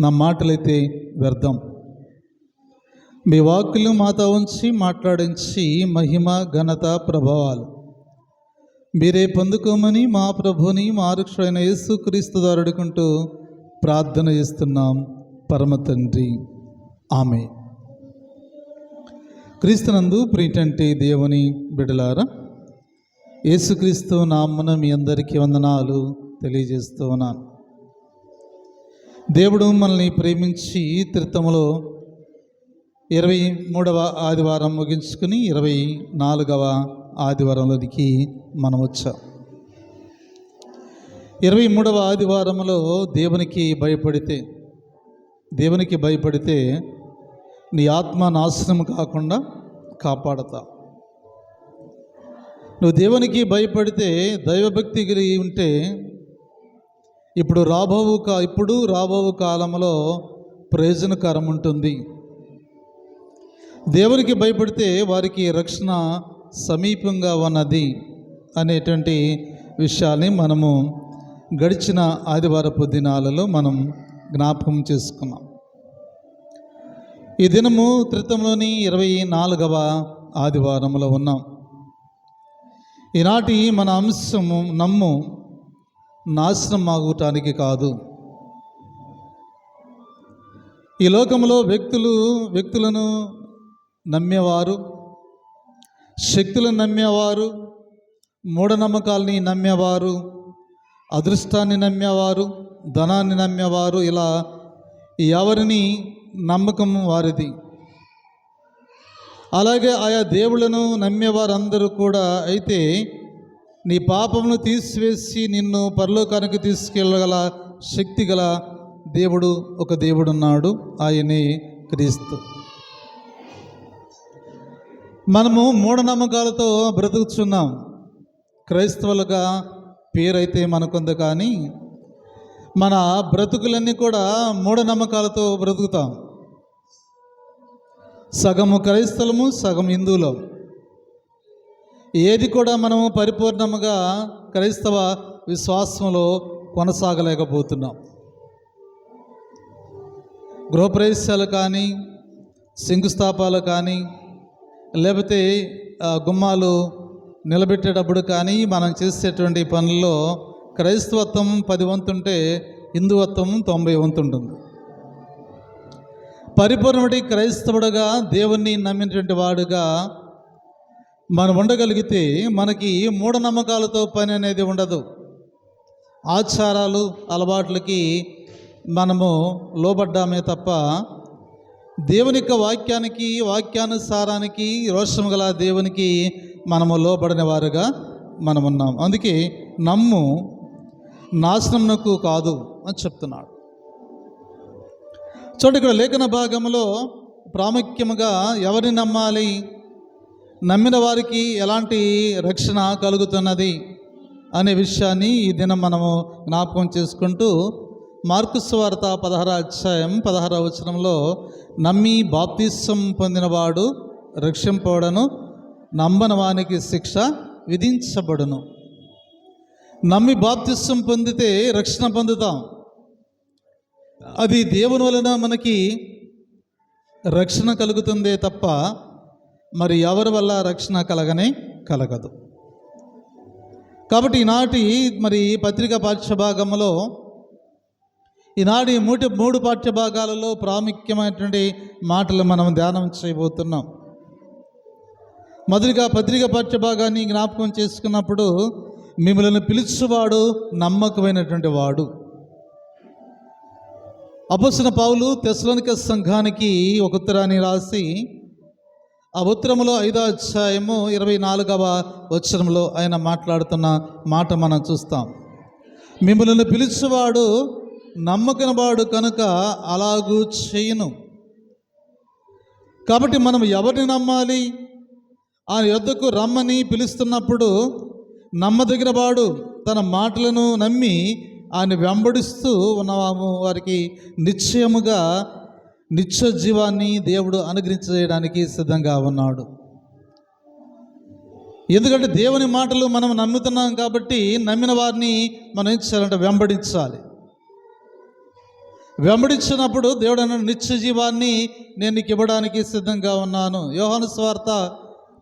నా మాటలైతే వ్యర్థం. మీ వాక్కులు మాతో ఉంచి మాట్లాడించి మహిమ ఘనత ప్రభావాలు మీరే పొందుకోమని మా ప్రభుని మా రక్షకుడైన యేసుక్రీస్తు ద్వారా అడుగుకుంటూ ప్రార్థన చేస్తున్నాం పరమ తండ్రి, ఆమేన్. క్రీస్తునందు ప్రియటువంటి దేవుని బిడ్డలారా, యేసుక్రీస్తు నామమున మీ అందరికీ వందనాలు తెలియజేస్తూ ఉన్నాను. దేవుడు మనల్ని ప్రేమించి త్రిత్వములో 23వ ఆదివారం ముగించుకుని 24వ ఆదివారంలోనికి మనం వచ్చాం. 23వ ఆదివారంలో దేవునికి భయపడితే నీ ఆత్మ నాశనం కాకుండా కాపాడతా. నువ్వు దేవునికి భయపడితే, దైవభక్తి కలిగి ఉంటే ఇప్పుడు రాబో కాలంలో ప్రయోజనకరం ఉంటుంది. దేవునికి భయపడితే వారికి రక్షణ సమీపంగా ఉన్నది అనేటువంటి విషయాన్ని మనము గడిచిన ఆదివారపు దినాలలో మనం జ్ఞాపకం చేసుకున్నాం. ఈ దినము త్రిత్వంలోని 24వ ఆదివారంలో ఉన్నాం. ఈనాటి మన అంశము నాశనం ఆగటానికి కాదు. ఈ లోకంలో వ్యక్తులను నమ్మేవారు, శక్తులను నమ్మేవారు, మూఢనమ్మకాలని నమ్మేవారు, అదృష్టాన్ని నమ్మేవారు, ధనాన్ని నమ్మేవారు, ఇలా ఎవరిని నమ్మకం వారిది. అలాగే ఆయా దేవుళ్ళను నమ్మేవారందరూ కూడా అయితే నీ పాపమును తీసివేసి నిన్ను పరలోకానికి తీసుకెళ్ళగల శక్తి గల ఒక దేవుడున్నాడు, ఆయనే క్రీస్తు. మనము మూఢనమ్మకాలతో బ్రతుకుతున్నాం. క్రైస్తవులుగా పేరైతే మనకుంది, కానీ మన బ్రతుకులన్నీ కూడా మూఢనమ్మకాలతో బ్రతుకుతాం. సగము క్రైస్తవులము, సగం హిందువులం. ఏది కూడా మనము పరిపూర్ణముగా క్రైస్తవ విశ్వాసంలో కొనసాగలేకపోతున్నాం. గృహప్రవేశాలు కానీ, శంకుస్థాపాలు కానీ, లేకపోతే గుమ్మాలు నిలబెట్టేటప్పుడు కానీ మనం చేసేటువంటి పనుల్లో క్రైస్తవత్వం 10 వంతుంటే హిందువత్వం 90 వంతు ఉంటుంది. పరిపూర్ణమైన క్రైస్తవుడుగా, దేవుణ్ణి నమ్మినటువంటి వాడుగా మనం ఉండగలిగితే మనకి మూఢనమ్మకాలతో పని అనేది ఉండదు. ఆచారాలు, అలవాట్లకి మనము లోబడ్డామే తప్ప దేవుని యొక్క వాక్యానుసారానికి, రోషము గల దేవునికి మనము లోబడిన వారుగా మనమున్నాం. అందుకే నాశనమునకు కాదు అని చెప్తున్నాడు. చూడండి, ఇక్కడ లేఖన భాగంలో ప్రాముఖ్యముగా ఎవరిని నమ్మాలి, నమ్మిన వారికి ఎలాంటి రక్షణ కలుగుతున్నది అనే విషయాన్ని ఈ దినం మనము జ్ఞాపకం చేసుకుంటూ, మార్కు సువార్త 16వ అధ్యాయం 16వ వచనంలో నమ్మి బాప్తిసం పొందినవాడు రక్షింపబడును, నమ్మని వానికి శిక్ష విధించబడును. నమ్మి బాప్తిసం పొందితే రక్షణ పొందుతాం. అది దేవుని వలన మనకి రక్షణ కలుగుతుందే తప్ప మరి ఎవరి వల్ల రక్షణ కలగదు. కాబట్టి ఈనాటి పత్రికా పాఠ్యభాగంలో ఈనాటి 3 పాఠ్యభాగాలలో ప్రాముఖ్యమైనటువంటి మాటలు మనం ధ్యానం చేయబోతున్నాం. మొదటిగా పత్రికా పాఠ్యభాగాన్ని జ్ఞాపకం చేసుకున్నప్పుడు, మిమ్మల్ని పిలుచువాడు నమ్మకమైనటువంటి వాడు. అపొస్తలుడైన పౌలు తెస్సలోనిక సంఘానికి ఒక ఉత్తరాన్ని రాసి, ఆ ఉత్తరములో 5వ అధ్యాయము 24వ వచనంలో ఆయన మాట్లాడుతున్న మాట మనం చూస్తాం. మిమ్మల్ని పిలుచువాడు నమ్మకనవాడు కనుక అలాగూ చేయును. కాబట్టి మనం ఎవరిని నమ్మాలి? ఆయన యొద్దకు రమ్మని పిలుస్తున్నప్పుడు నమ్మదగిన వాడు తన మాటలను నమ్మి ఆయన వెంబడిస్తూ ఉన్నవాము వారికి నిశ్చయముగా నిత్య జీవాన్ని దేవుడు అనుగ్రహించడానికి సిద్ధంగా ఉన్నాడు. ఎందుకంటే దేవుని మాటలు మనం నమ్ముతున్నాం కాబట్టి నమ్మిన వారిని మనం ఏం చేయాలంటే వెంబడించాలి. వెంబడించినప్పుడు దేవుడు అన్నాడు, నిత్య జీవాన్ని నేను నీకు ఇవ్వడానికి సిద్ధంగా ఉన్నాను. యోహాను సువార్త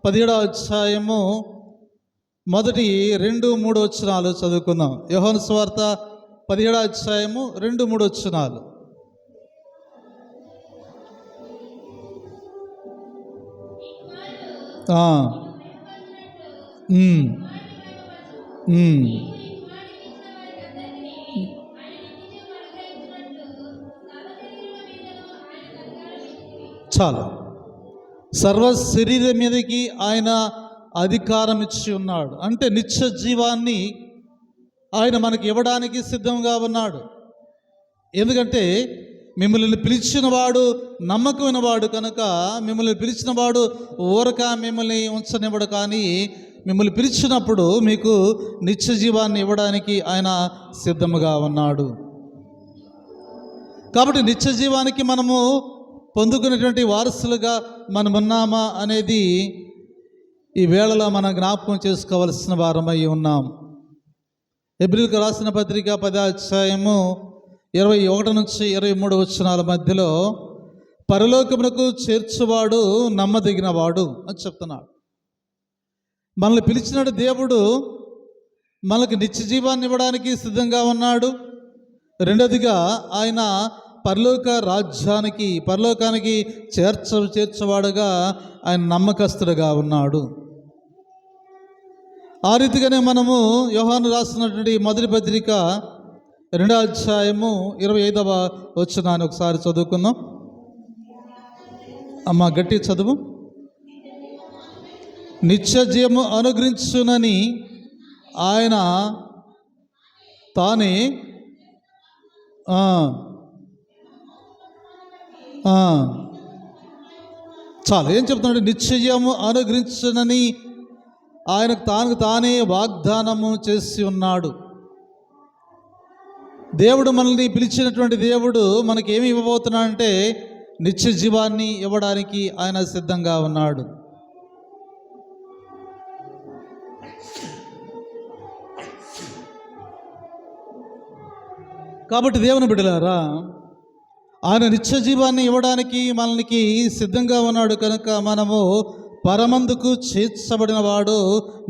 17వ అధ్యాయము మొదటి 2-3 వచనాలు చదువుకుందాం. యోహాను సువార్త 17వ అధ్యాయము 2-3 వచనాలు. చాలు. సర్వ శరీరం మీదకి ఆయన అధికారం ఇచ్చి ఉన్నాడు. అంటే నిత్య జీవాన్ని ఆయన మనకి ఇవ్వడానికి సిద్ధంగా ఉన్నాడు. ఎందుకంటే మిమ్మల్ని పిలిచిన వాడు నమ్మకమైన వాడు కనుక, మిమ్మల్ని పిలిచిన వాడు ఊరక మిమ్మల్ని ఉంచనివ్వడు, కానీ మిమ్మల్ని పిలిచినప్పుడు మీకు నిత్య జీవాన్ని ఇవ్వడానికి ఆయన సిద్ధముగా ఉన్నాడు. కాబట్టి నిత్య జీవానికి మనము పొందుకునేటువంటి వారసులుగా మనం ఉన్నామా అనేది ఈ వేళలో మనం జ్ఞాపకం చేసుకోవలసిన వారమై ఉన్నాం. హెబ్రీయులకు రాసిన పత్రిక 10వ అధ్యాయము 21-23 వచనాల మధ్యలో పరలోకమునకు చేర్చువాడు నమ్మదగినవాడు అని చెప్తున్నాడు. మనల్ని పిలిచినట్టు దేవుడు మనకు నిత్య జీవాన్ని ఇవ్వడానికి సిద్ధంగా ఉన్నాడు. రెండోదిగా ఆయన పరలోకానికి చేర్చవాడుగా ఆయన నమ్మకస్తుడుగా ఉన్నాడు. ఆ రీతిగానే మనము యోహాను రాసినటువంటి మొదటి పత్రిక 2వ అధ్యాయము 25వ వచనాన్ని ఒకసారి చదువుకుందాం. అమ్మ గట్టి చదువు. నిత్య జీవము అనుగ్రహించునని ఆయన తానే చాలు. ఏం చెప్తున్నాడు? నిత్య జీవము అనుగ్రహించునని ఆయనకు తానే వాగ్దానము చేసి ఉన్నాడు. దేవుడు మనల్ని పిలిచినటువంటి దేవుడు మనకేమి ఇవ్వబోతున్నాడంటే నిత్య జీవాన్ని ఇవ్వడానికి ఆయన సిద్ధంగా ఉన్నాడు. కాబట్టి దేవుని బిడ్డలారా, ఆయన నిత్య జీవాన్ని ఇవ్వడానికి మనకి సిద్ధంగా ఉన్నాడు కనుక మనము పరమందుకు చేర్చబడిన వాడు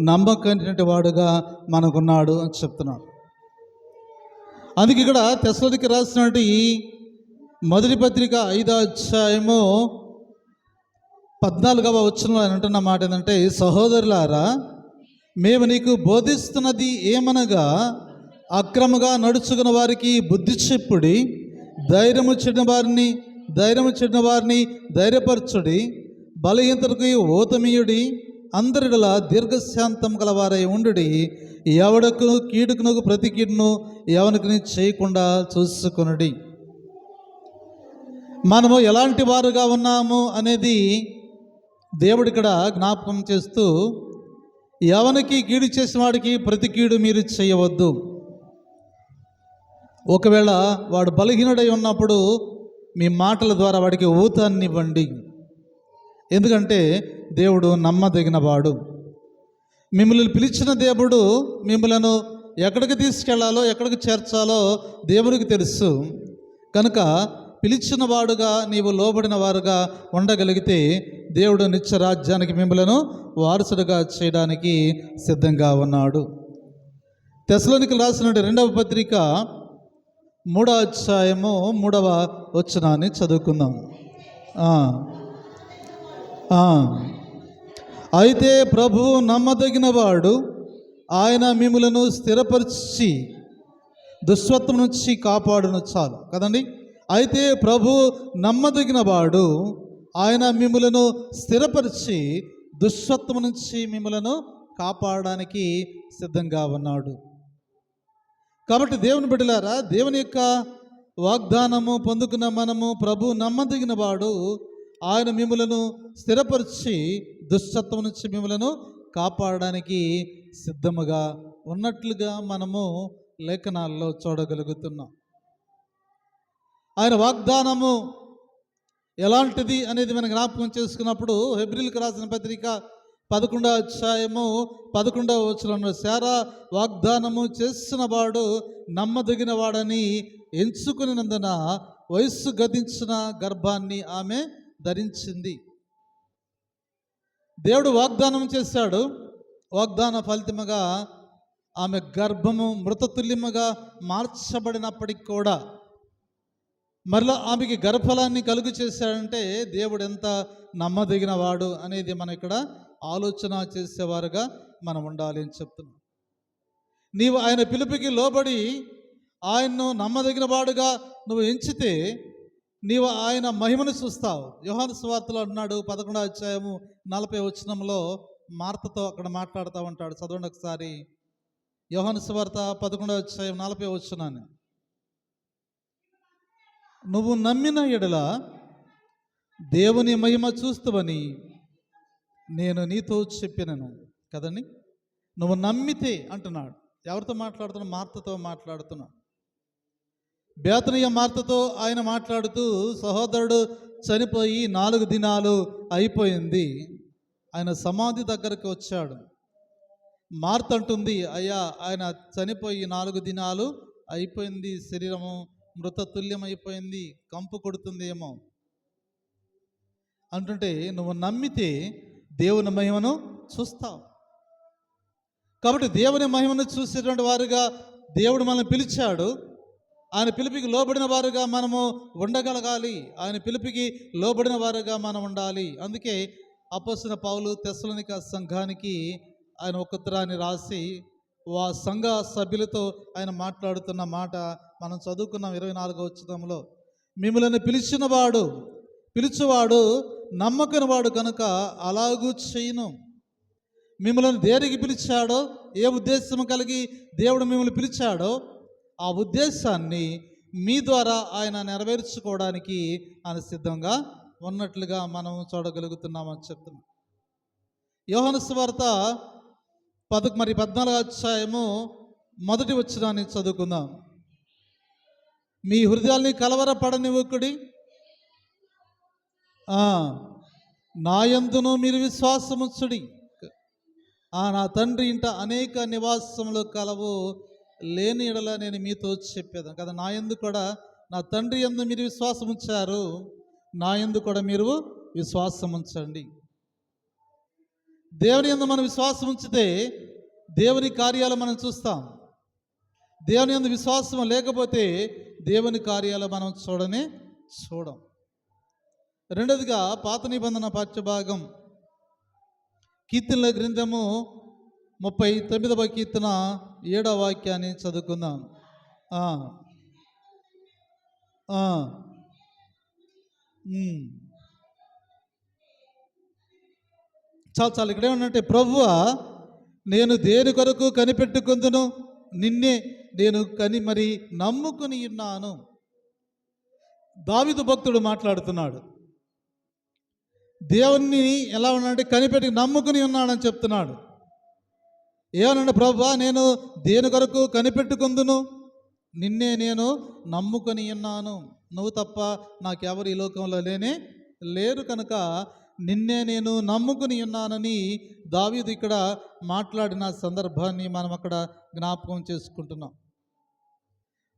నమ్మకమైనటువంటి వాడుగా మనకున్నాడు అని చెప్తున్నాడు. అందుకే ఇక్కడ తెస్సలోనికీయులకు రాసినటువంటి మొదటి పత్రిక 5వ అధ్యాయము 14వ వచనంలో ఆయన అంటున్న మాట ఏంటంటే, సహోదరులారా, మేము నీకు బోధిస్తున్నది ఏమనగా అక్రమగా నడుచుకున్న వారికి బుద్ధి చెప్పుడి, ధైర్యము చెడిన వారిని ధైర్యపరచుడి, బలహీనతకు ఓతమీయుడి, అందరిలా దీర్ఘశాంతం గలవారై ఉండుడి, ఎవడకు కీడుకునకు ప్రతి కీడును ఎవరికి చేయకుండా చూసుకొనుడి. మనము ఎలాంటి వారుగా ఉన్నాము అనేది దేవుడు ఇక్కడ జ్ఞాపకం చేస్తూ, ఎవరికి కీడు చేసిన వాడికి ప్రతి కీడు మీరు చేయవద్దు. ఒకవేళ వాడు బలహీనుడై ఉన్నప్పుడు మీ మాటల ద్వారా వాడికి ఊతాన్ని ఇవ్వండి. ఎందుకంటే దేవుడు నమ్మదగిన వాడు. మిమ్మల్ని పిలిచిన దేవుడు మిమ్మలను ఎక్కడికి తీసుకెళ్లాలో ఎక్కడికి చేర్చాలో దేవునికి తెలుసు కనుక పిలిచిన వాడుగా నీవు లోబడిన వారుగా ఉండగలిగితే దేవుడు నిత్య రాజ్యానికి మిమ్మలను వారసుడుగా చేయడానికి సిద్ధంగా ఉన్నాడు. తెస్సలోనికీయులకు రాసిన 2వ పత్రిక 3వ అధ్యాయము 3వ వచనాన్ని చదువుకుందాం. అయితే ప్రభువు నమ్మదగిన వాడు, ఆయన మిమ్ములను స్థిరపరిచి దుష్వత్వం నుంచి కాపాడును. చాలు కదండి. అయితే ప్రభు నమ్మదగిన వాడు, ఆయన మిమ్ములను స్థిరపరిచి దుష్వత్వం నుంచి మిమ్ములను కాపాడడానికి సిద్ధంగా ఉన్నాడు. కాబట్టి దేవుని బిడ్డలారా, దేవుని యొక్క వాగ్దానము పొందుకున్న మనము, ప్రభు నమ్మదగిన వాడు, ఆయన మిమ్ములను స్థిరపరిచి దుష్టత్వం నుంచి మిమ్ములను కాపాడడానికి సిద్ధముగా ఉన్నట్లుగా మనము లేఖనాల్లో చూడగలుగుతున్నాం. ఆయన వాగ్దానము ఎలాంటిది అనేది మనం జ్ఞాపకం చేసుకున్నప్పుడు హెబ్రీయులకు రాసిన పత్రిక 11వ అధ్యాయము 11వ వచనంలో, శారా వాగ్దానము చేసిన వాడు నమ్మదగిన వాడని ఎంచుకున్నందున వయస్సు గతించిన గర్భాన్ని ఆమె ధరించింది. దేవుడు వాగ్దానం చేశాడు. వాగ్దాన ఫలితముగా ఆమె గర్భము మృతతుల్యముగా మార్చబడినప్పటికి కూడా మరలా ఆమెకి గర్భఫలాన్ని కలుగు చేశాడంటే దేవుడు ఎంత నమ్మదగిన వాడు అనేది మనం ఇక్కడ ఆలోచన చేసేవారుగా మనం ఉండాలి అని చెప్తున్నాం. నీవు ఆయన పిలుపుకి లోబడి ఆయన్ను నమ్మదగిన వాడుగా నువ్వు ఎంచితే నీవు ఆయన మహిమను చూస్తావు. యోహాను సువార్తలో అన్నాడు 11వ అధ్యాయము 40వ వచనంలో మార్తతో అక్కడ మాట్లాడుతూ ఉంటాడు. చదవండి ఒకసారి. యోహాను సువార్త 11వ అధ్యాయం 40వ వచనాన్ని. నువ్వు నమ్మిన ఎడల దేవుని మహిమ చూస్తావని నేను నీతో చెప్పినను కదండి. నువ్వు నమ్మితే అంటున్నాడు. ఎవరితో మాట్లాడుతున్నా? మార్తతో మాట్లాడుతున్నాడు. బేతనీయ మార్తతో ఆయన మాట్లాడుతూ, సహోదరుడు చనిపోయి 4 దినాలు అయిపోయింది, ఆయన సమాధి దగ్గరకు వచ్చాడు. మార్త అంటుంది, అయ్యా ఆయన చనిపోయి 4 దినాలు అయిపోయింది, శరీరము మృతతుల్యం అయిపోయింది, కంపు కొడుతుందేమో అంటుంటే, నువ్వు నమ్మితే దేవుని మహిమను చూస్తావు. కాబట్టి దేవుని మహిమను చూసేటువంటి వారుగా దేవుడు మనల్ని పిలిచాడు. ఆయన పిలుపుకి లోబడిన వారుగా మనము ఉండగలగాలి. ఆయన పిలుపుకి లోబడిన వారుగా మనం ఉండాలి. అందుకే అపోస్తలుడైన పౌలు తెస్సలోనిక సంఘానికి ఆయన ఒక ఉత్తరాన్ని రాసి ఆ సంఘ సభ్యులతో ఆయన మాట్లాడుతున్న మాట మనం చదువుకున్నాం 24వ వచనంలో. మిమ్మల్ని పిలుచువాడు నమ్మకని వాడు కనుక అలాగూ చేయను. మిమ్మల్ని దేనికి పిలిచాడో, ఏ ఉద్దేశం కలిగి దేవుడు మిమ్మల్ని పిలిచాడో ఆ ఉద్దేశాన్ని మీ ద్వారా ఆయన నెరవేర్చుకోవడానికి ఆయన సిద్ధంగా ఉన్నట్లుగా మనం చూడగలుగుతున్నామని చెప్తున్నాం. యోహాను సువార్త 14వ అధ్యాయము 1వ వచనాన్ని చదువుకుందాం. మీ హృదయాల్ని కలవరపడనివ్వకుడి, నా యందును మీరు విశ్వాసముంచుడి. నా తండ్రి ఇంట అనేక నివాసములు కలవు, లేని ఎడల నేను మీతో చెప్పేదాను కదా. నా యందు కూడా, నా తండ్రి యందు మీరు విశ్వాసం ఉంచారు, నా యందు కూడా మీరు విశ్వాసం ఉంచండి. దేవుని యందు మనం విశ్వాసం ఉంచితే దేవుని కార్యాలు మనం చూస్తాం. దేవుని యందు విశ్వాసం లేకపోతే దేవుని కార్యాలు మనం చూడం. రెండోదిగా పాత నిబంధన పాఠ్యభాగం కీర్తనల గ్రంథము 39వ కీర్తన 7వ వాక్యాన్ని చదువుకుందాం. చాలు ఇక్కడే ఉన్నట్టే, ప్రభువా నేను దేని కొరకు కనిపెట్టుకుందును, నిన్నే నేను మరి నమ్ముకుని ఉన్నాను. దావీదు భక్తుడు మాట్లాడుతున్నాడు. దేవుణ్ణి ఎలా ఉన్నాడంటే కనిపెట్టి నమ్ముకుని ఉన్నాడని చెప్తున్నాడు. ఏమనంటే, ప్రభువా నేను దేని కొరకు కనిపెట్టుకుందును, నిన్నే నేను నమ్ముకొని ఉన్నాను. నువ్వు తప్ప నాకెవరు ఈ లోకంలో లేరు కనుక నిన్నే నేను నమ్ముకుని ఉన్నానని దావీదు ఇక్కడ మాట్లాడిన సందర్భాన్ని మనం అక్కడ జ్ఞాపకం చేసుకుంటున్నాం.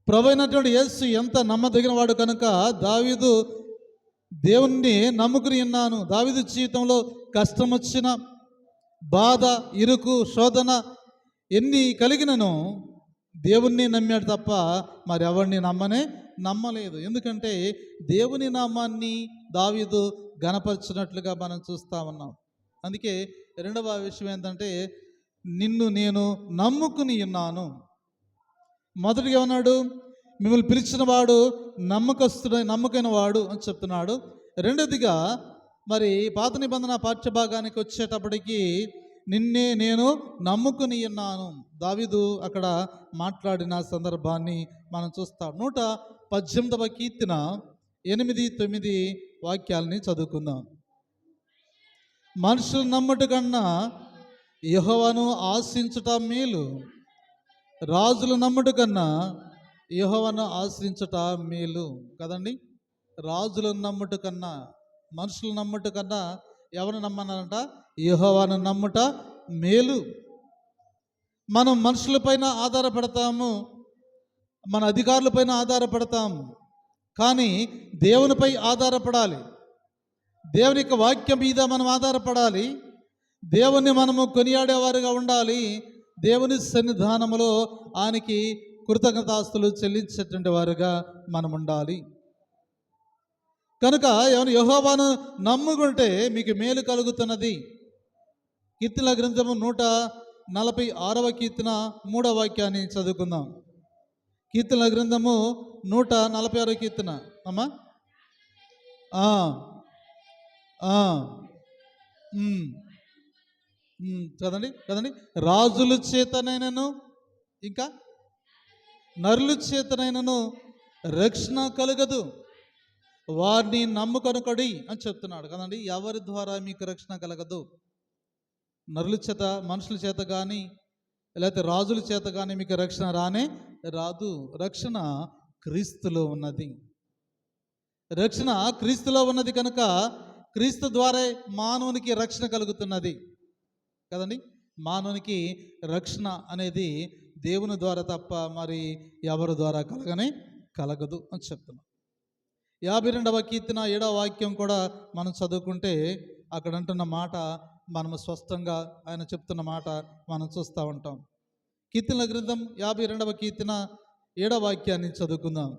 ప్రభు అయినటువంటి యేసు ఎంత నమ్మదగిన వాడు కనుక దావీదు దేవుణ్ణి నమ్ముకుని ఉన్నాను. దావీదు జీవితంలో కష్టం వచ్చిన, బాధ, ఇరుకు, శోధన ఎన్ని కలిగినను దేవుణ్ణి నమ్మాడు తప్ప మరి ఎవరిని నమ్మలేదు. ఎందుకంటే దేవుని నామాన్ని దావీదు ఘనపరచినట్లుగా మనం చూస్తూ ఉన్నాం. అందుకే రెండవ విషయం ఏంటంటే, నిన్ను నేను నమ్ముకుని ఉన్నాను. మొదటిగా ఉన్నాడు, మిమ్మల్ని పిలిచిన వాడు నమ్మకైన వాడు అని చెప్తున్నాడు. రెండోదిగా మరి పాత నిబంధన పాఠ్యభాగానికి వచ్చేటప్పటికి నిన్నే నేను నమ్ముకుని ఉన్నాను. దావీదు అక్కడ మాట్లాడిన సందర్భాన్ని మనం చూస్తాం. 118వ కీర్తన 8-9 వాక్యాలని చదువుకుందాం. మనుషులు నమ్ముట కన్నా యెహోవాను ఆశ్రయించుట మేలు, రాజులు నమ్ముట కన్నా యెహోవాను ఆశ్రయించుట మేలు కదండి. రాజులను నమ్ముట కన్నా, మనుషులు నమ్ముట కన్నా ఎవరు నమ్మన్నారంట? యెహోవాను నమ్ముట మేలు. మనం మనుషులపైన ఆధారపడతాము, మన అధికారులపైన ఆధారపడతాము, కానీ దేవునిపై ఆధారపడాలి. దేవుని యొక్క వాక్యం మీద మనం ఆధారపడాలి. దేవుణ్ణి మనము కొనియాడేవారుగా ఉండాలి. దేవుని సన్నిధానములో ఆయనకి కృతజ్ఞతాస్తులు చెల్లించేటువంటి వారుగా మనం ఉండాలి. కనుక యెహోవాను నమ్ముకుంటే మీకు మేలు కలుగుతున్నది. కీర్తనల గ్రంథము 146వ కీర్తన 3వ వాక్యాన్ని చదువుకుందాం. కీర్తనల గ్రంథము 146వ కీర్తన అమ్మా. కదండి కదండి. రాజుల చేతనైనను ఇంకా నరుల చేతనైనను రక్షణ కలగదు, వారిని నమ్ముకొనకడి అని చెప్తున్నాడు కదండి. ఎవరి ద్వారా మీకు రక్షణ కలగదు? నరుల చేత, మనుషుల చేత కానీ లేకపోతే రాజుల చేత కానీ మీకు రక్షణ రానే రాదు. రక్షణ క్రీస్తులో ఉన్నది. రక్షణ క్రీస్తులో ఉన్నది కనుక క్రీస్తు ద్వారా మానవునికి రక్షణ కలుగుతున్నది కదండి. మానవునికి రక్షణ అనేది దేవుని ద్వారా తప్ప మరి ఎవరి ద్వారా కలగదు అని చెప్తున్నాం. 52వ కీర్తన 7వ వాక్యం కూడా మనం చదువుకుంటే అక్కడ అంటున్న మాట మనము స్పష్టంగా ఆయన చెప్తున్న మాట మనం చూస్తూ ఉంటాం. కీర్తనల గ్రంథం 52వ కీర్తన 7వ వాక్యాన్ని చదువుకుందాం.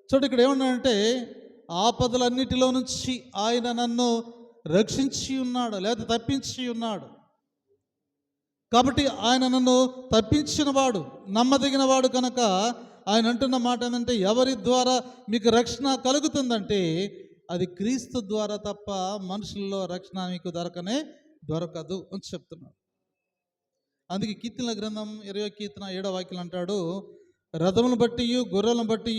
చూడు, ఇక్కడ ఏమన్నాడంటే ఆపదలన్నిటిలో నుంచి ఆయన నన్ను రక్షించి ఉన్నాడు, లేదా తప్పించి ఉన్నాడు. కాబట్టి ఆయన నన్ను తప్పించిన వాడు, నమ్మదగిన వాడు కనుక ఆయన అంటున్న మాట ఏంటంటే ఎవరి ద్వారా మీకు రక్షణ కలుగుతుందంటే అది క్రీస్తు ద్వారా తప్ప మనుషుల్లో రక్షణ మీకు దొరకదు అని చెప్తున్నాడు. అందుకే కీర్తనల గ్రంథం 20వ కీర్తన 7వ వాక్యం అంటాడు, రథములను బట్టి గొర్రెలను బట్టి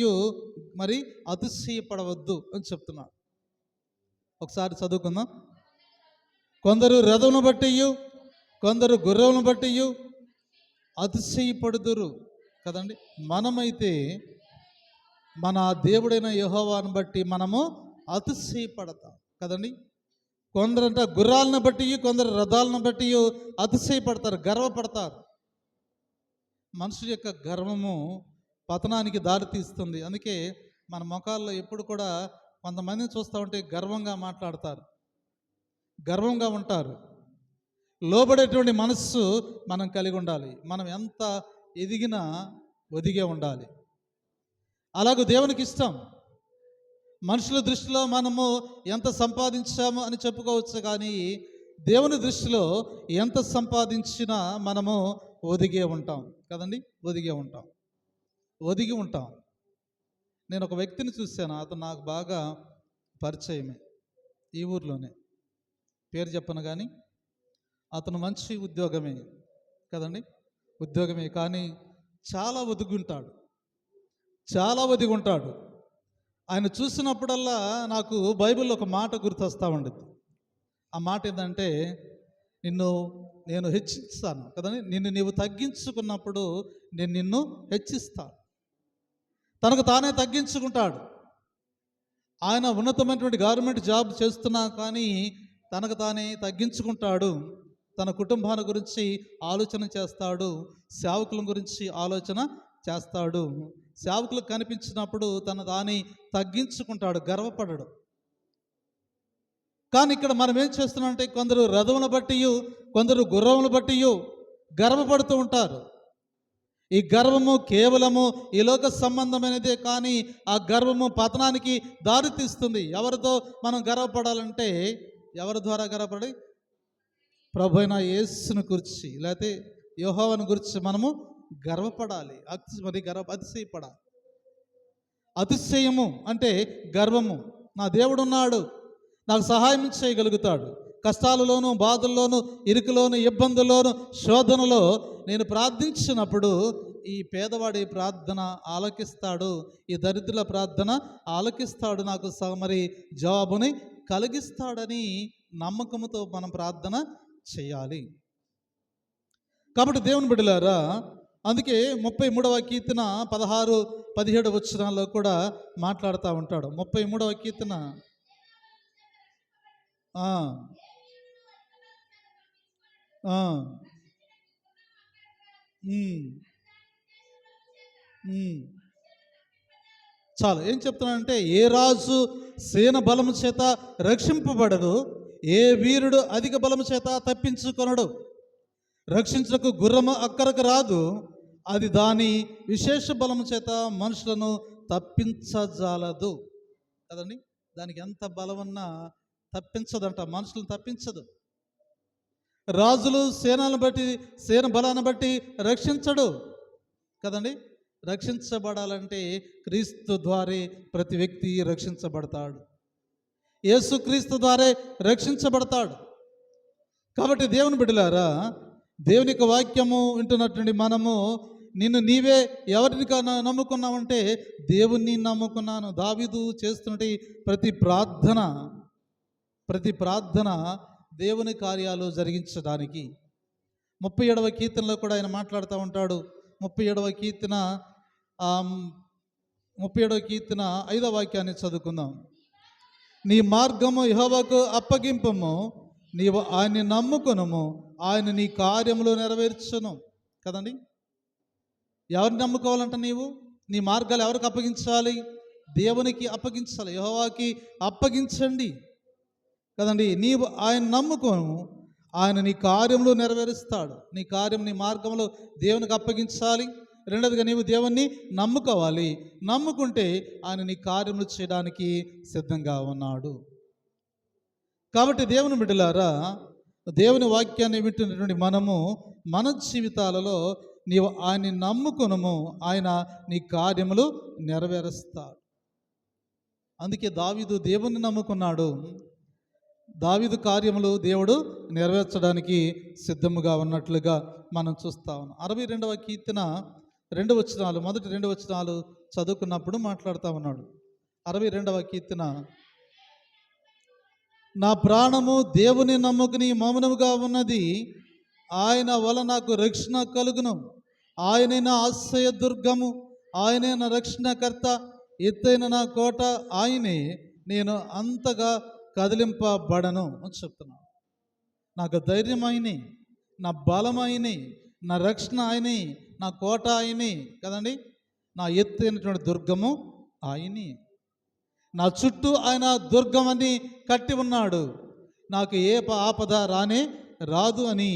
మరి అతిశయపడవద్దు అని చెప్తున్నాడు. ఒకసారి చదువుకుందాం. కొందరు రథములను బట్టి కొందరు గొర్రెలను బట్టి అతిశయపడుదురు కదండి. మనమైతే మన దేవుడైన యెహోవాను బట్టి మనము అతిశయపడతాం కదండి. కొందరంట గుర్రాలను బట్టి కొందరు రథాలను బట్టి అతిశయపడతారు, గర్వపడతారు. మనుషుల యొక్క గర్వము పతనానికి దారితీస్తుంది. అందుకే మన ముఖాల్లో ఎప్పుడు కూడా కొంతమందిని చూస్తూ ఉంటే గర్వంగా మాట్లాడతారు, గర్వంగా ఉంటారు. లోబడేటువంటి మనస్సు మనం కలిగి ఉండాలి. మనం ఎంత ఎదిగినా ఒదిగే ఉండాలి. అలాగే దేవునికి ఇష్టం. మనుషుల దృష్టిలో మనము ఎంత సంపాదించాము అని చెప్పుకోవచ్చు, కానీ దేవుని దృష్టిలో ఎంత సంపాదించినా మనము ఒదిగే ఉంటాం కదండి. ఒదిగి ఉంటాం. నేను ఒక వ్యక్తిని చూశాను, అతను నాకు బాగా పరిచయమే, ఈ ఊర్లోనే, పేరు చెప్పను కానీ అతను మంచి ఉద్యోగమే కదండి, ఉద్యోగమే, కానీ చాలా ఒదిగి ఉంటాడు. ఆయన చూసినప్పుడల్లా నాకు బైబిల్లో ఒక మాట గుర్తొస్తూ ఉండేది. ఆ మాట ఏంటంటే, నేను హెచ్చిస్తాను కదండి, నీవు తగ్గించుకున్నప్పుడు నేను నిన్ను హెచ్చిస్తాను. తనకు తానే తగ్గించుకుంటాడు. ఆయన ఉన్నతమైనటువంటి గవర్నమెంట్ జాబ్ చేస్తున్నా కానీ తనకు తానే తగ్గించుకుంటాడు. తన కుటుంబాన్ని గురించి ఆలోచన చేస్తాడు, సేవకుల గురించి ఆలోచన చేస్తాడు. సేవకులకు కనిపించినప్పుడు తన దాన్ని తగ్గించుకుంటాడు, గర్వపడడు. కానీ ఇక్కడ మనం ఏం చేస్తున్నామంటే కొందరు రథములను బట్టి కొందరు గుర్రములను బట్టి గర్వపడుతూ ఉంటారు. ఈ గర్వము కేవలము ఈ లోక సంబంధమైనదే, కానీ ఆ గర్వము పతనానికి దారితీస్తుంది. ఎవరితో మనం గర్వపడాలంటే, ఎవరి ద్వారా గర్వపడి? ప్రభు అయిన యేసును గురించి లేకపోతే యెహోవాను గురించి మనము గర్వపడాలి. అతిశయపడాలి. అతిశయము అంటే గర్వము. నా దేవుడు ఉన్నాడు, నాకు సహాయం చేయగలుగుతాడు. కష్టాలలోను, బాధల్లోను, ఇరుకులోను, ఇబ్బందుల్లోను, శోధనలో నేను ప్రార్థించినప్పుడు ఈ పేదవాడి ప్రార్థన ఆలకిస్తాడు, ఈ దరిద్రుల ప్రార్థన ఆలకిస్తాడు, నాకు మరి జవాబుని కలిగిస్తాడని నమ్మకంతో మనం ప్రార్థన చేయాలి. కాబట్టి దేవుని బిడ్డలారా, అందుకే 33వ కీర్తన 16, 17 వచనాల్లో కూడా మాట్లాడుతూ ఉంటాడు. 33వ కీర్తన ఆ, ఉమ్, ఉమ్. చాలు ఏం చెప్తున్నానంటే, ఏ రాజు సేన బలము చేత రక్షింపబడదు, ఏ వీరుడు అధిక బలము చేత తప్పించుకొనడు. రక్షించకు గుర్రము అక్కరకు రాదు, అది దాని విశేష బలము చేత మనుషులను తప్పించజాలదు. కదండి, దానికి ఎంత బలమన్నా తప్పించదంట, మనుషులను తప్పించదు. రాజులు సేనలను బట్టి, సేన బలాన్ని బట్టి రక్షించడు కదండి. రక్షించబడాలంటే క్రీస్తు ద్వారే ప్రతి వ్యక్తి రక్షించబడతాడు. యేసుక్రీస్తు ద్వారే రక్షించబడతాడు. కాబట్టి దేవుని బిడ్డలారా, దేవుని యొక్క వాక్యము వింటున్నటువంటి మనము, నిన్ను నీవే ఎవరిని నమ్ముకున్నావంటే దేవుణ్ణి నమ్ముకున్నాను. దావీదు చేస్తున్నటి ప్రతి ప్రార్థన దేవుని కార్యాలు జరిగించడానికి. 37వ కీర్తనలో కూడా ఆయన మాట్లాడుతూ ఉంటాడు. 37వ కీర్తన 5వ వాక్యాన్ని చదువుకుందాం. నీ మార్గము యెహోవాకు అప్పగింపము, నీవు ఆయన్ని నమ్ముకొనుము, ఆయన నీ కార్యములు నెరవేర్చును. కదండి, ఎవరిని నమ్ముకోవాలంట? నీ మార్గాలు ఎవరికి అప్పగించాలి? దేవునికి అప్పగించాలి, యెహోవాకి అప్పగించండి కదండి. నీవు ఆయన నమ్ముకోను, ఆయన నీ కార్యములు నెరవేరుస్తాడు. నీ కార్యం, నీ మార్గంలో దేవునికి అప్పగించాలి. రెండవదిగా నీవు దేవుణ్ణి నమ్ముకోవాలి. నమ్ముకుంటే ఆయన నీ కార్యములు చేయడానికి సిద్ధంగా ఉన్నాడు. కాబట్టి దేవుని బిడ్డలారా, దేవుని వాక్యాన్ని వింటున్నటువంటి మనము మన జీవితాలలో నీవు ఆయన్ని నమ్ముకొనుము, ఆయన నీ కార్యములు నెరవేరుస్తాడు. అందుకే దావీదు దేవుణ్ణి నమ్ముకున్నాడు. దావీదు కార్యములు దేవుడు నెరవేర్చడానికి సిద్ధముగా ఉన్నట్లుగా మనం చూస్తా ఉన్నాం. 62వ కీర్తన 2 వచనాలు, మొదటి 2 వచనాలు చదువుకున్నప్పుడు మాట్లాడుతూ ఉన్నాడు. 62వ కీర్తన, నా ప్రాణము దేవుని నమ్ముకుని మౌనముగా ఉన్నది, ఆయన వల్ల నాకు రక్షణ కలుగును. ఆయనే నా ఆశ్రయ దుర్గము, ఆయనే నా రక్షణకర్త, ఎత్తైన నా కోట ఆయనే, నేను అంతగా కదిలింపబడను అని చెప్తున్నాను. నాకు ధైర్యం ఆయనే, నా బలం ఆయనే, నా రక్షణ ఆయనే, నా కోట ఆయనే కదండి. నా ఎత్తైనటువంటి దుర్గము ఆయనే, నా చుట్టూ ఆయన దుర్గమని కట్టి ఉన్నాడు, నాకు ఏ ఆపద రానే రాదు అని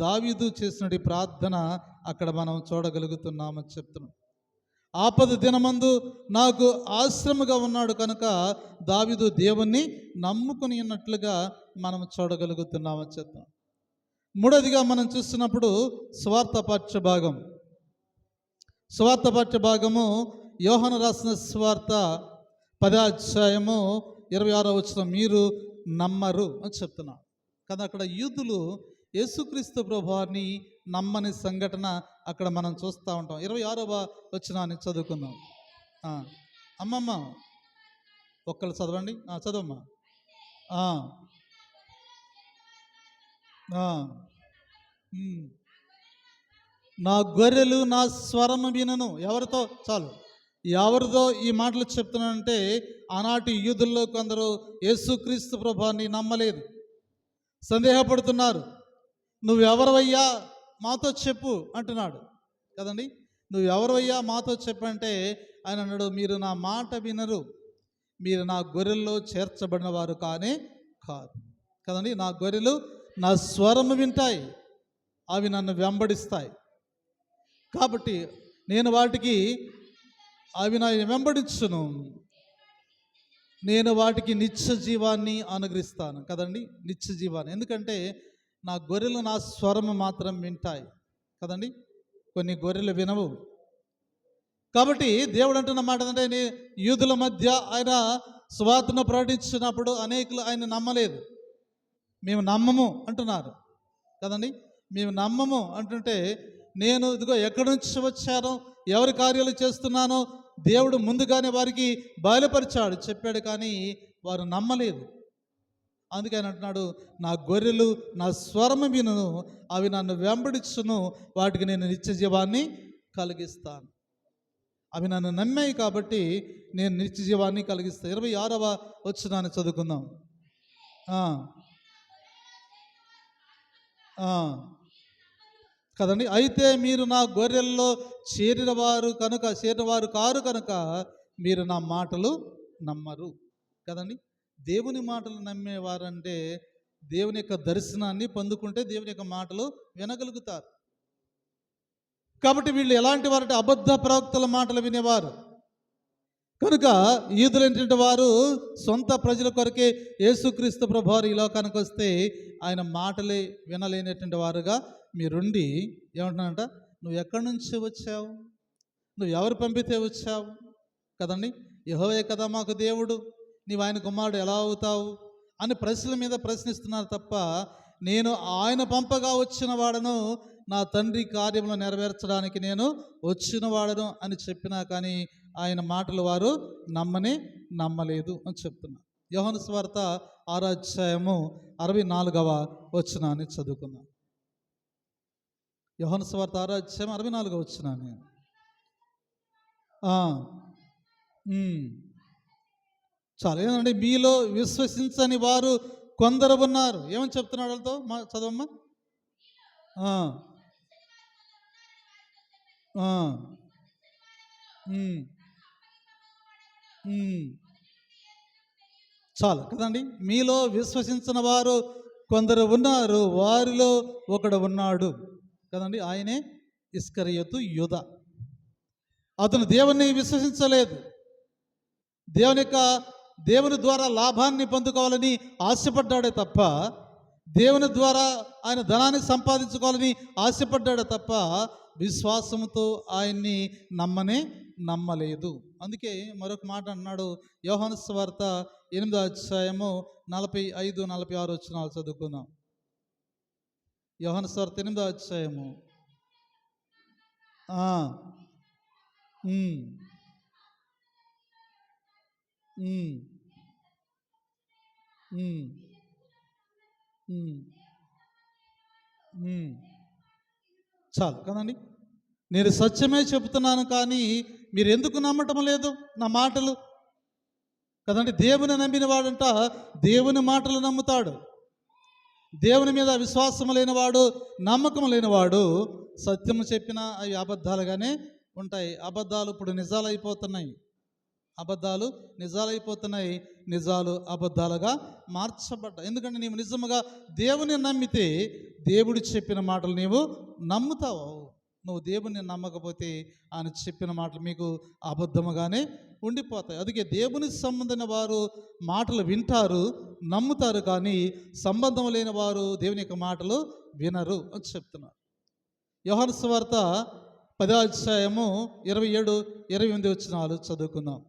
దావీదు చేసిన ప్రార్థన అక్కడ మనం చూడగలుగుతున్నామని చెప్తున్నాం. ఆపద దినమందు నాకు ఆశ్రమగా ఉన్నాడు కనుక దావీదు దేవుణ్ణి నమ్ముకుని ఉన్నట్లుగా మనం చూడగలుగుతున్నామని చెప్తాం. మూడవదిగా మనం చూస్తున్నప్పుడు సువార్త పాఠ్య భాగము యోహాను రాసిన సువార్త 10వ అధ్యాయము 26వ వచనం, మీరు నమ్మరు అని చెప్తున్నాడు కదా. అక్కడ యూదులు యేసుక్రీస్తు ప్రభువారిని నమ్మని సంఘటన అక్కడ మనం చూస్తూ ఉంటాం. 26వ వచనాన్ని చదువుకుందాం. అమ్మమ్మ ఒక్కళ్ళు చదవండి, చదవమ్మా. నా గొర్రెలు నా స్వరము వినను. ఎవరితో ఈ మాటలు చెప్తున్నానంటే, ఆనాటి యూదుల్లో కొందరు యేసుక్రీస్తు ప్రభువాన్ని నమ్మలేదు, సందేహపడుతున్నారు. నువ్వెవరవయ్యా మాతో చెప్పు అంటున్నాడు కదండి. నువ్వెవరవయ్యా మాతో చెప్పంటే ఆయన అన్నాడు, మీరు నా మాట వినరు, మీరు నా గొర్రెల్లో చేర్చబడిన వారు కానే కాదు కదండి. నా గొర్రెలు నా స్వరము వింటాయి, అవి నన్ను వెంబడిస్తాయి. కాబట్టి నేను అవి నా వెంబడించును, నేను వాటికి నిత్య జీవాన్ని అనుగ్రహిస్తాను కదండి. నిత్య జీవాన్ని, ఎందుకంటే నా గొర్రెలు నా స్వరము మాత్రం వింటాయి కదండి, కొన్ని గొర్రెలు వినవు. కాబట్టి దేవుడు అంటున్న మాట ఏంటంటే, యూదుల మధ్య ఆయన సువార్తను ప్రకటించినప్పుడు అనేకులు ఆయన నమ్మలేదు. మేము నమ్మము అంటున్నారు కదండి. మేము నమ్మము అంటుంటే, నేను ఇదిగో ఎక్కడి నుంచి వచ్చానో, ఎవరి కార్యాలు చేస్తున్నానో దేవుడు ముందుగానే వారికి బయలుపరిచాడు, చెప్పాడు, కానీ వారు నమ్మలేదు. అందుకని అంటున్నాడు, నా గొర్రెలు నా స్వరము వినును, అవి నన్ను వెంబడించును, వాటికి నేను నిత్య జీవాన్ని కలిగిస్తాను. అవి నన్ను నమ్మాయి కాబట్టి నేను నిత్య జీవాన్ని కలిగిస్తాను. 26వ వచనాన్ని చదువుకుందాం. ఆ, కదండి. అయితే మీరు నా గొర్రెల్లో చేరినవారు కారు కనుక మీరు నా మాటలు నమ్మరు. కదండి. దేవుని మాటలు నమ్మేవారంటే దేవుని యొక్క దర్శనాన్ని పొందుకుంటే దేవుని యొక్క మాటలు వినగలుగుతారు. కాబట్టి వీళ్ళు ఎలాంటి వారంటే అబద్ధ ప్రవక్తల మాటలు వినేవారు కనుక యూదులైనటువంటి వారు సొంత ప్రజల కొరకే యేసుక్రీస్తు ప్రభువారు ఈ లోకానికి వస్తే ఆయన మాటలే వినలేనటువంటి వారుగా మీరుండి ఏమంటున్నానంట, నువ్వు ఎక్కడి నుంచి వచ్చావు, నువ్వు ఎవరు పంపితే వచ్చావు, కదండి, యెహోవే కదా మాకు దేవుడు, నీవు ఆయన కుమారుడు ఎలా అవుతావు అని ప్రశ్నల మీద ప్రశ్నిస్తున్నారు తప్ప నేను ఆయన పంపగా వచ్చిన వాడను, నా తండ్రి కార్యములు నెరవేర్చడానికి నేను వచ్చిన వాడను అని చెప్పినా కానీ ఆయన మాటలు వారు నమ్మలేదు అని చెప్తున్నారు. యోహాను సువార్త 6వ అధ్యాయము 64వ వచనాన్ని చదువుకుందాం. యోహాను సువార్త 6వ అధ్యాయం 64వ వచనాన్ని. చాలా ఏంటంటే మీలో విశ్వసించని వారు కొందరు ఉన్నారు. ఏమని చెప్తున్నాడు వాళ్ళతో? చదవమ్మా. చాలు కదండి. మీలో విశ్వసించిన వారు కొందరు ఉన్నారు, వారిలో ఒకడు ఉన్నాడు కదండి, ఆయనే ఇస్కరియోతు యూదా. అతను దేవుణ్ణి విశ్వసించలేదు, దేవుని ద్వారా లాభాన్ని పొందుకోవాలని ఆశపడ్డాడే తప్ప, దేవుని ద్వారా ఆయన ధనాన్ని సంపాదించుకోవాలని ఆశపడ్డాడే తప్ప విశ్వాసంతో ఆయన్ని నమ్మలేదు. అందుకే మరొక మాట అన్నాడు. యోహాను సువార్త 8వ అధ్యాయము 45-46 వచనాలు చదువుకుందాం. యోహాను సువార్త 8వ అధ్యాయము. చాలు కదండి. నేను సత్యమే చెబుతున్నాను కానీ మీరు ఎందుకు నమ్మటం లేదు నా మాటలు కదండి. దేవుని నమ్మిన వాడంట దేవుని మాటలు నమ్ముతాడు. దేవుని మీద విశ్వాసం లేనివాడు, నమ్మకం లేనివాడు సత్యము చెప్పినా అవి అబద్ధాలుగానే ఉంటాయి. అబద్ధాలు ఇప్పుడు నిజాలైపోతున్నాయి, నిజాలు అబద్ధాలుగా మార్చబడ్డాయి. ఎందుకంటే నీవు నిజముగా దేవుని నమ్మితే దేవుడు చెప్పిన మాటలు నీవు నమ్ముతావు. నువ్వు దేవుని నమ్మకపోతే ఆయన చెప్పిన మాటలు మీకు అబద్ధముగానే ఉండిపోతాయి. అందుకే దేవుని సంబంధమైన వారు మాటలు వింటారు, నమ్ముతారు, కానీ సంబంధం లేని వారు దేవుని యొక్క మాటలు వినరు అని చెప్తున్నారు. యోహాను సువార్త 10వ అధ్యాయము 27-28 వచనాలు చదువుకుందాం.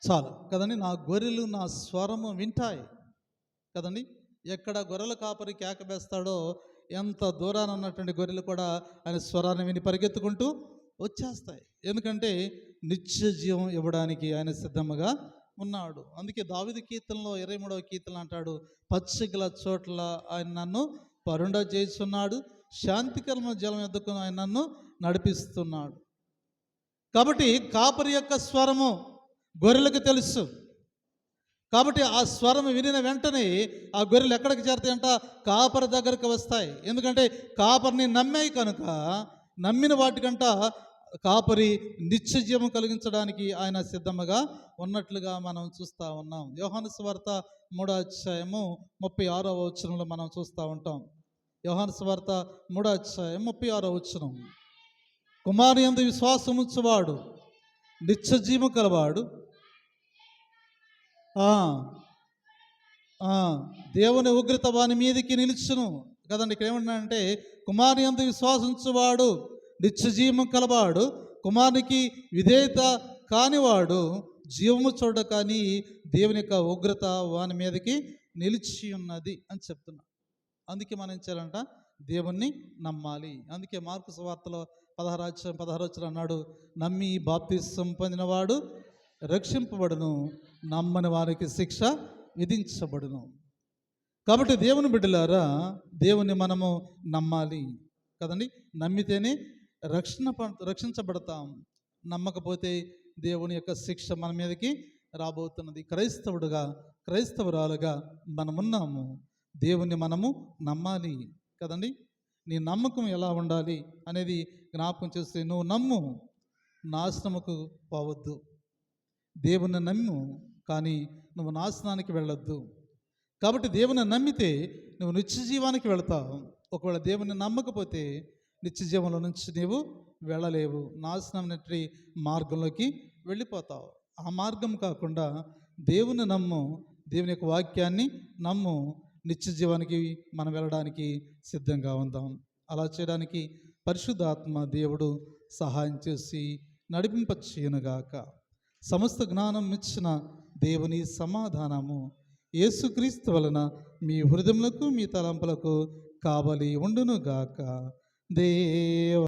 చాలు కదండి. నా గొర్రెలు నా స్వరము వింటాయి కదండి. ఎక్కడ గొర్రెల కాపరి కేక వేస్తాడో ఎంత దూరాన ఉన్నటువంటి గొర్రెలు కూడా ఆయన స్వరాన్ని విని పరిగెత్తుకుంటూ వచ్చేస్తాయి. ఎందుకంటే నిత్య జీవం ఇవ్వడానికి ఆయన సిద్ధముగా ఉన్నాడు. అందుకే దావీదు కీర్తనలో 23వ కీర్తన అంటాడు, పచ్చికల చోట్ల ఆయన నన్ను పరుండ చేస్తున్నాడు, శాంతికరమైన జలం ఎద్దుకు ఆయన నన్ను నడిపిస్తున్నాడు. కాబట్టి కాపరి యొక్క స్వరము గొర్రెలకు తెలుసు. కాబట్టి ఆ స్వరం వినిన వెంటనే ఆ గొర్రెలు ఎక్కడికి చేరుతాయంట? కాపరి దగ్గరికి వస్తాయి. ఎందుకంటే కాపరిని నమ్మాయి కనుక, నమ్మిన వాటికంట కాపరి నిత్య జీవం కలిగించడానికి ఆయన సిద్ధముగా ఉన్నట్లుగా మనం చూస్తూ ఉన్నాం. యోహాను సువార్త 3వ అధ్యాయము 36వ వచనంలో మనం చూస్తూ ఉంటాం. యోహాను సువార్త 3వ అధ్యాయం 36వ వచనం. కుమారుని యందు విశ్వాసం ఉంచువాడు నిత్య జీవం కలవాడు, దేవుని ఉగ్రత వాని మీదకి నిలుచును కదండి. ఇక్కడ ఏమన్నాడంటే కుమారుని యందు విశ్వాసం ఉంచువాడు నిత్య జీవం కలవాడు, కుమారునికి విధేయత కానివాడు జీవము చూడ కానీ దేవుని యొక్క ఉగ్రత వాని మీదకి నిలిచి ఉన్నది అని చెప్తున్నా. అందుకే మనం ఏం చేయాలంట? దేవుణ్ణి నమ్మాలి. అందుకే మార్కు సువార్తలో 16 అన్నాడు, నమ్మి బాప్తిసం పొందినవాడు రక్షింపబడును, నమ్మని వారికి శిక్ష విధించబడును. కాబట్టి దేవుని బిడ్డలారా, దేవుని మనము నమ్మాలి కదండి. నమ్మితేనే రక్షించబడతాం. నమ్మకపోతే దేవుని యొక్క శిక్ష మన మీదకి రాబోతున్నది. క్రైస్తవురాలుగా మనమున్నాము. దేవుణ్ణి మనము నమ్మాలి కదండి. నీ నమ్మకం ఎలా ఉండాలి అనేది జ్ఞాపకం చేస్తే, నువ్వు నమ్ము, నాశనముకు పోవద్దు. దేవుని నమ్ము, కానీ నువ్వు నాశనానికి వెళ్ళొద్దు. కాబట్టి దేవుని నమ్మితే నువ్వు నిత్య జీవానికి వెళతావు. ఒకవేళ దేవుని నమ్మకపోతే నిత్య జీవంలో నుంచి నీవు వెళ్ళలేవు, నాశనం అనేటి మార్గంలోకి వెళ్ళిపోతావు. ఆ మార్గం కాకుండా దేవుని నమ్ము, దేవుని యొక్క వాక్యాన్ని నమ్ము, నిత్య జీవానికి మనం వెళ్ళడానికి సిద్ధంగా ఉందాం. అలా చేయడానికి పరిశుద్ధాత్మ దేవుడు సహాయం చేసి నడిపింపచేయునుగాక. సమస్త జ్ఞానం ఇచ్చిన దేవుని సమాధానము యేసుక్రీస్తు వలన మీ హృదయములకు మీ తలంపులకు కావలి ఉండునుగాక. దేవ